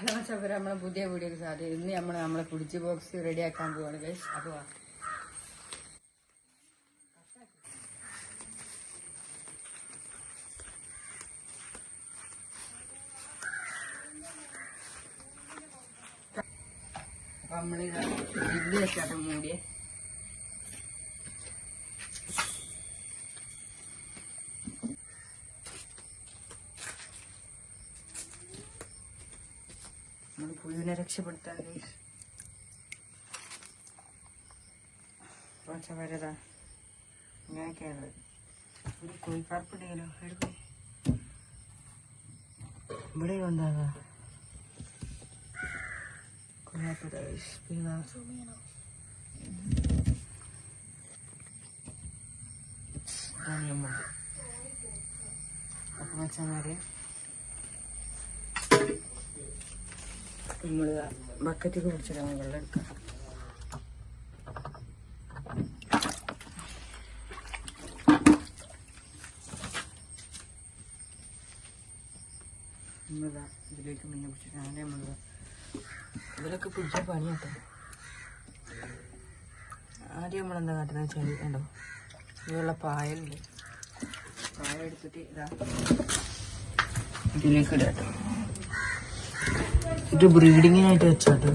നമ്മളെ പുതിയ വീഡിയോ സാധ്യത ഇന്ന് നമ്മളെ ഫ്രിഡ്ജ് ബോക്സ് റെഡി ആക്കാൻ പോവാണ് ഗൈസ്. അപ്പോൾ നമ്മള് ഇത് വെച്ചാട്ട് മൂടിയേ. നമ്മൾ പുഴുവിനെ രക്ഷപ്പെടുത്താൻ കുറച്ച് വരതാ ഇങ്ങനെയൊക്കെയാണ്. ഒരു കോഴിക്കാർപ്പുണ്ടെങ്കിലോ എടുക്കും ഇവിടെ ഉണ്ടാകാം. അപ്പൊ വെച്ചാൽ നമ്മള് ബക്കറ്റിൽ കുടിച്ചിടാൻ വെള്ളം എടുക്കാം. നമ്മളിതാ ഇതിലേക്ക് മീനെ പിടിച്ചിട്ട് അങ്ങനെ നമ്മളിതാ ഇതിലൊക്കെ പിടിച്ച പണിയാട്ടോ. ആദ്യം നമ്മളെന്താ കാട്ടുന്നത് വെച്ചാൽ കണ്ടോ ഇതുള്ള പായലുണ്ട്. പായ എടുത്തിട്ട് ഇതാ ഇതിലേക്ക് ഇടാട്ടോ. ഇത് ബ്രീഡിങ്ങിനായിട്ട് വെച്ചാട്ടോ.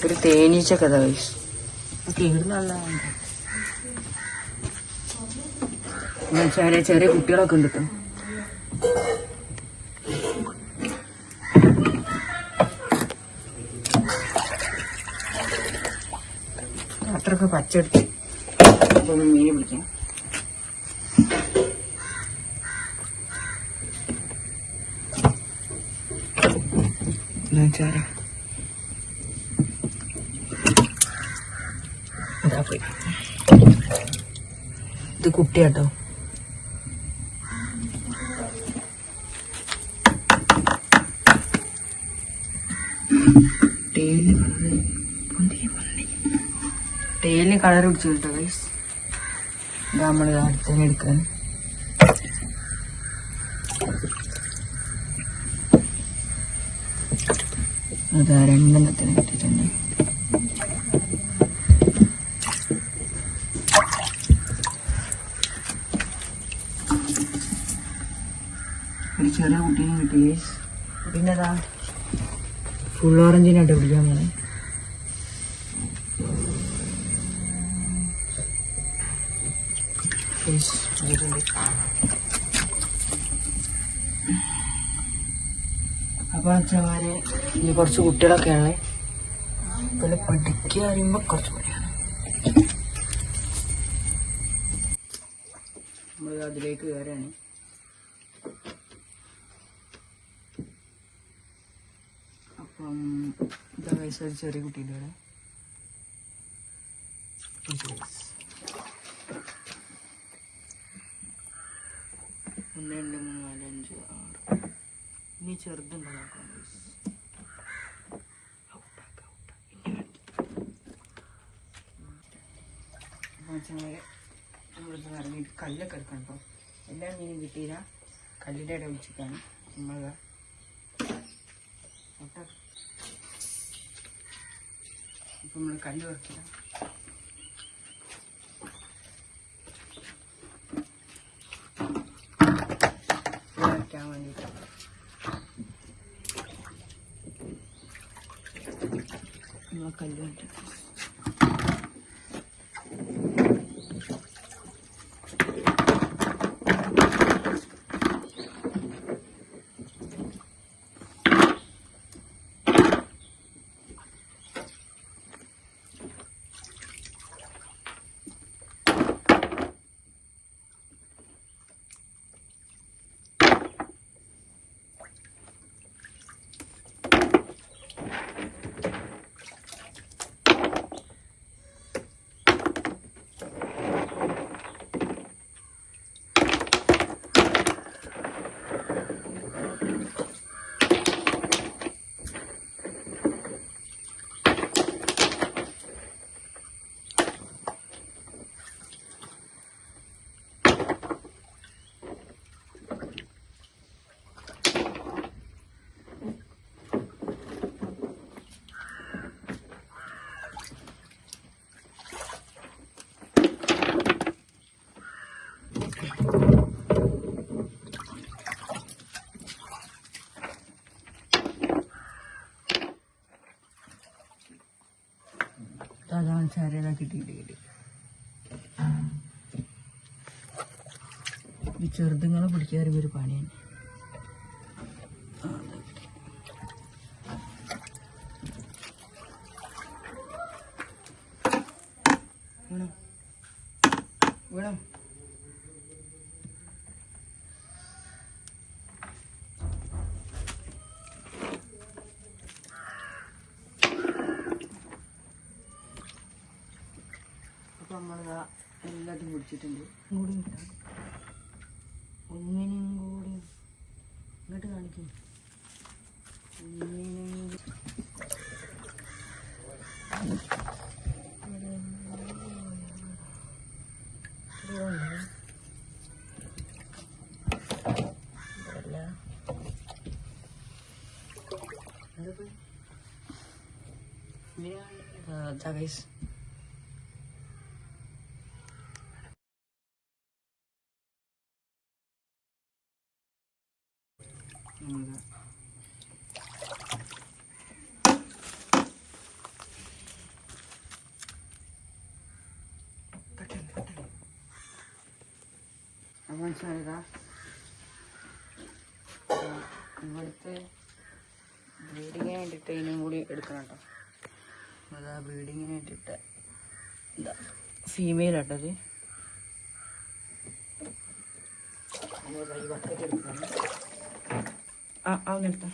ഒരു തേനീച്ച കഥ വയസ്സ് ഒക്കെ ഇവിടുന്നുള്ള ചെറിയ കുട്ടികളൊക്കെ ഉണ്ട് കേട്ടോ. അത്രയൊക്കെ പച്ചെടുത്ത് അപ്പം മീനെ പിടിക്കാം. ഇത് കുട്ടിയാട്ടോ. ടേലിന് കളർ പിടിച്ചു കേട്ടോ ഗൈസ്. ഇതാ നമ്മൾ അടുത്തന്നെ എടുക്കാൻ. അതാ രണ്ടെണ്ണത്തിന് കിട്ടിയിട്ടുണ്ട്. ഒരു ചെറിയ കുട്ടീനെ കിട്ടി ഗൈസ്. പിന്നെതാ ഫുൾ ഓറഞ്ചിനായിട്ട് പിടിക്കാൻ പോണേ. അപ്പൊ അച്ഛന്മാരെ ഇനി കുറച്ച് കുട്ടികളൊക്കെയാണ്. പിന്നെ പഠിക്കുക അറിയുമ്പോ കുറച്ച് പണിയാണ്. നമ്മൾ അതിലേക്ക് കയറാണ്. അപ്പം ഇതാ വയസ്സ് ഒരു ചെറിയ കുട്ടീൻ്റെ ഇവിടെ 1 2 3 4 5 6 ഇനി ചെറുതുണ്ടോ നോക്കാം. നമ്മളിത് ഇറങ്ങിയിട്ട് കല്ലൊക്കെ എടുക്കണം. കേട്ടോ എല്ലാ മീനും കിട്ടിയില്ല. കല്ലിൻ്റെ ഇട വെച്ചിട്ടാണ് നമ്മൾ ഇപ്പം നമ്മൾ കല്ല് വെക്കില്ല. വയ്ക്കാൻ വേണ്ടിയിട്ടാണ് നമ്മൾ കല്ല് വെച്ചിട്ട് അതാണ് ചാരതാ കിട്ടിയിട്ട് ഈ ചെറുതുങ്ങളെ പിടിക്കാൻ വരുമ്പോൾ ഒരു പണിയാണ്. വീണോ അപ്പൊ നമ്മളിതാ എല്ലാതും പിടിച്ചിട്ടുണ്ട്. കൂടി ഒന്നിനും കൂടി ഇങ്ങോട്ട് കാണിക്കും. guys, മനസ്സിലായതാ ഇവിടുത്തെ ബ്രീഡിങ്ങിന് വേണ്ടിയിട്ട് ഇതിനും കൂടി എടുക്കണം കേട്ടോ. അതാ ബ്രീഡിങ്ങിന് വേണ്ടിയിട്ട് എന്താ ഫീമെയിൽ ആട്ടത്. ഈ ബക്കറ്റ് എടുക്കണം. ഒന്നെടുത്ത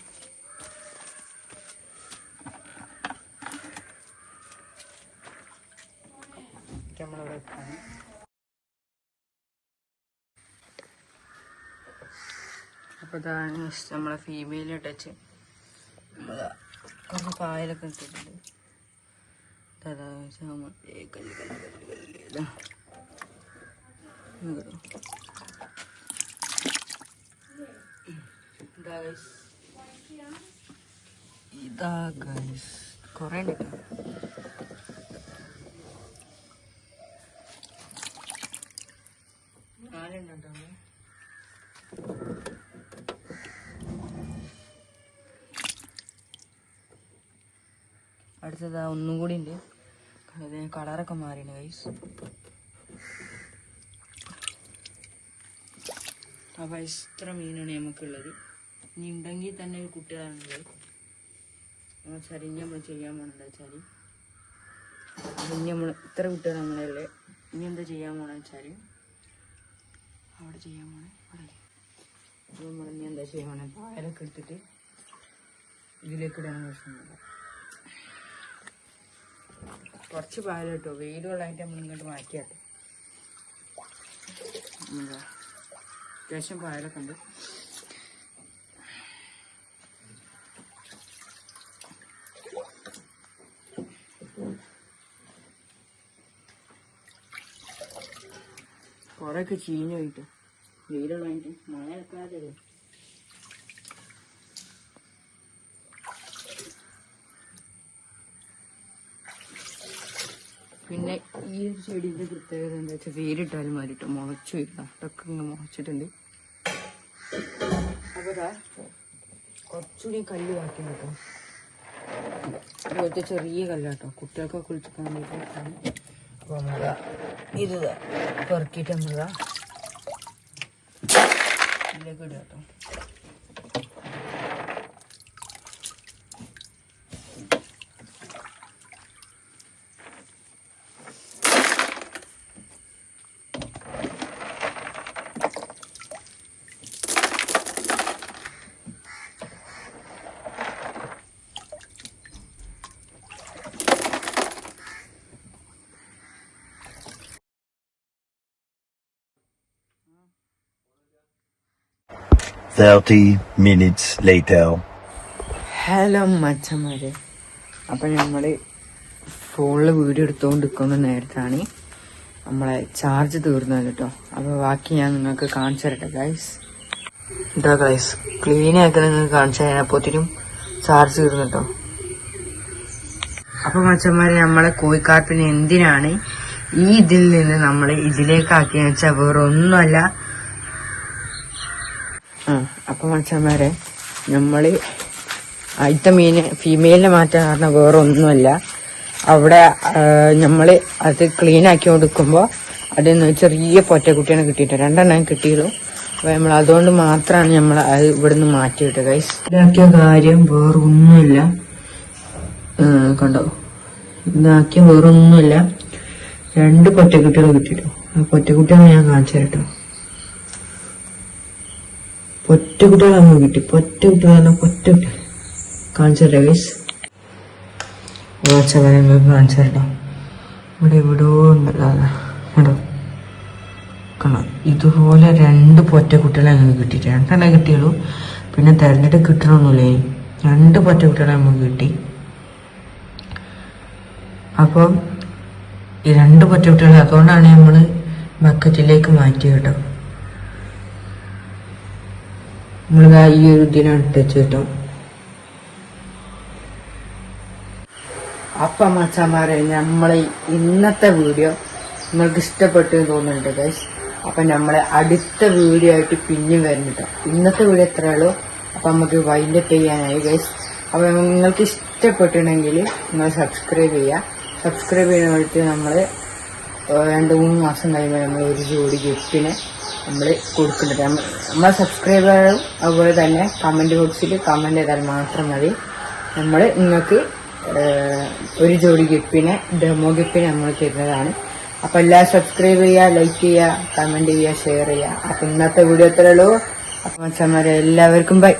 നമ്മളിവിടെ വെക്കാണ്. അപ്പോൾ ഇതാണ് നമ്മളെ ഫീമെയിൽ ടച്ച്. കുറച്ച് പായലൊക്കെ ഇട്ടിട്ടുണ്ട്. ഇതാ ഗൈസ് കുറേ ഉണ്ട് കേട്ടോ. നാലുണ്ടോ അടുത്തതാ ഒന്നും കൂടി ഉണ്ട്. അതിന് കളറൊക്കെ മാറിയാണ് ഗൈസ്. അപ്പോൾ ഇത്ര മീനാണ് നമുക്കുള്ളത്. ഇനി ഉണ്ടെങ്കിൽ തന്നെ ഒരു കുട്ടികളാണുള്ളത്. വെച്ചാൽ ഇനി നമ്മൾ ചെയ്യാൻ പോകണമെന്ന് വെച്ചാൽ ഇനി നമ്മൾ ഇത്ര കുട്ടികൾ നമ്മളല്ലേ. ഇനി എന്താ ചെയ്യാൻ പോകണമെന്ന് വെച്ചാൽ അവിടെ ചെയ്യാൻ പോകണേ. അവിടെ നമ്മൾ ഇനി എന്താ ചെയ്യാൻ പോകണേ, പായലൊക്കെ എടുത്തിട്ട് ഇതിലേക്ക് ഇടാൻ പ്രശ്നമില്ല. കുറച്ച് പായൽ കേട്ടോ, വെയിലുള്ളതായിട്ട് നമ്മൾ ഇങ്ങോട്ട് മാറ്റിയാട്ടോ. അത്യാവശ്യം പായലൊക്കെ ഉണ്ട്. കുറേയൊക്കെ ചീഞ്ഞു പോയിട്ട് വെയിലുള്ളതായിട്ട് മഴ വെക്കാതെ. പിന്നെ ഈ ഒരു ചെടീൻ്റെ പ്രത്യേകത എന്താ വെച്ചാൽ വേരിട്ടാലും മാറിയിട്ട് മുളച്ചു വരില്ല. അതൊക്കെ ഇങ്ങനെ മുളച്ചിട്ടുണ്ട്. അപ്പോൾ ഇതാ കുറച്ചുകൂടി കല്ല് ബാക്കി കേട്ടോ. ഇതുപോലത്തെ ചെറിയ കല്ലാട്ടോ, കുട്ടികൾക്കൊക്കെ കുളിച്ചിക്കാൻ വേണ്ടിയിട്ടാണ്. അപ്പോൾ നമ്മളിതാ ഇത് പെറുക്കിയിട്ട് നമ്മളിതാ ഇതിലേക്ക് ഇടുക കേട്ടോ. minutes later. ഹലോ മച്ചന്മാരെ, അപ്പം നമ്മൾ ഫോണിൽ വീഡിയോ എടുത്തുകൊണ്ടിരിക്കുന്ന നേരത്താണ് നമ്മളെ ചാർജ് തീർന്നത് കേട്ടോ. അപ്പോൾ ബാക്കി ഞാൻ നിങ്ങൾക്ക് കാണിച്ചു തരട്ടെ ഗൈസ്. ഇതാ ഗൈസ് ക്ലീൻ ആക്കി നിങ്ങൾക്ക് കാണിച്ചു തരാനപ്പോത്തിനും ചാർജ് തീർന്നു കേട്ടോ. അപ്പോൾ മച്ചന്മാരെ, നമ്മളെ കോഴിക്കാർപ്പിന് എന്തിനാണ് ഈ ഇതിൽ നിന്ന് നമ്മൾ ഇതിലേക്കാക്കിയെന്ന് വെച്ചാൽ വേറെ ഒന്നുമല്ല. അപ്പൊ മച്ചന്മാരെ, നമ്മള് ആദ്യത്തെ മീന് ഫീമെയിലിനെ മാറ്റാൻ കാരണം വേറെ ഒന്നുമല്ല. അവിടെ നമ്മള് അത് ക്ലീൻ ആക്കി കൊടുക്കുമ്പോ അതിൽ നിന്ന് ചെറിയ പൊറ്റക്കുട്ടിയാണ് കിട്ടിയിട്ട് 2 എണ്ണം കിട്ടിയുള്ളൂ. അപ്പൊ നമ്മൾ അതുകൊണ്ട് മാത്രമാണ് നമ്മൾ അത് ഇവിടുന്ന് മാറ്റിയിട്ട് ഗൈസ്. ഇതാക്കിയ കാര്യം വേറെ ഒന്നുമില്ല. കണ്ടോ, ഇതാക്കിയ വേറെ ഒന്നുമില്ല. 2 പൊറ്റക്കുട്ടികൾ കിട്ടിയിട്ടു. ആ പൊറ്റക്കുട്ടികളെ ഞാൻ കാണിച്ചു തരട്ടോ. പൊറ്റക്കുട്ടികളാണ് കിട്ടി. പൊറ്റക്കുട്ടികളാണ് പൊറ്റക്കുട്ടി കാണിച്ചു തരാം ഗൈസ്. കാണിച്ചു തരട്ടോ. ഇവിടെ എവിടെയോ ഉണ്ടല്ലോ. കണ്ടോ കണ്ടോ, ഇതുപോലെ 2 പൊറ്റക്കുട്ടികളെ ഞങ്ങൾക്ക് കിട്ടിയിട്ട് 2 എണ്ണം കിട്ടിയുള്ളൂ. പിന്നെ തെരഞ്ഞിട്ട് കിട്ടണമൊന്നുമില്ലേ, 2 പൊറ്റക്കുട്ടികളെ നമുക്ക് കിട്ടി. അപ്പം ഈ 2 പൊറ്റക്കുട്ടികൾ അതുകൊണ്ടാണ് നമ്മള് ബക്കറ്റിലേക്ക് മാറ്റി കേട്ടോ. നമ്മളിതാ ഈ ഒരു ഇതിനാണ് ഇട്ടു കേട്ടോ. അപ്പം മച്ചാമാരെ, നമ്മളെ ഇന്നത്തെ വീഡിയോ നിങ്ങൾക്ക് ഇഷ്ടപ്പെട്ടു എന്ന് തോന്നുന്നുണ്ട് ഗൈസ്. അപ്പൊ നമ്മളെ അടുത്ത വീഡിയോ ആയിട്ട് പിന്നെയും വരുന്നുട്ടോ. ഇന്നത്തെ വീഡിയോ എത്രയേ ഉള്ളൂ. അപ്പൊ നമുക്ക് വൈൻഡപ്പ് ചെയ്യാനായി ഗൈസ്. അപ്പൊ നിങ്ങൾക്ക് ഇഷ്ടപ്പെട്ടിട്ടുണ്ടെങ്കിൽ നിങ്ങൾ സബ്സ്ക്രൈബ് ചെയ്യുക. സബ്സ്ക്രൈബ് ചെയ്യുന്നിടത്ത് നമ്മള് 2-3 മാസം കഴിയുമ്പോൾ നമ്മൾ ഒരു ജോഡി ഗിഫ്റ്റിന് നമ്മൾ കൊടുക്കുന്നുണ്ട്. നമ്മളെ സബ്സ്ക്രൈബറും അതുപോലെ തന്നെ കമന്റ് ബോക്സിൽ കമന്റ് ചെയ്താൽ മാത്രം മതി. നമ്മൾ നിങ്ങൾക്ക് ഒരു ജോഡി ഗിഫ്റ്റിന് ഡെമോ ഗിഫ്റ്റിന് നമ്മൾ തരുന്നതാണ്. അപ്പൊ എല്ലാവരും സബ്സ്ക്രൈബ് ചെയ്യുക, ലൈക്ക് ചെയ്യുക, കമന്റ് ചെയ്യുക, ഷെയർ ചെയ്യുക. അപ്പൊ ഇന്നത്തെ വീഡിയോ എത്രയുള്ളൂ. അപ്പൊ മച്ചന്മാരെ എല്ലാവർക്കും ബൈ.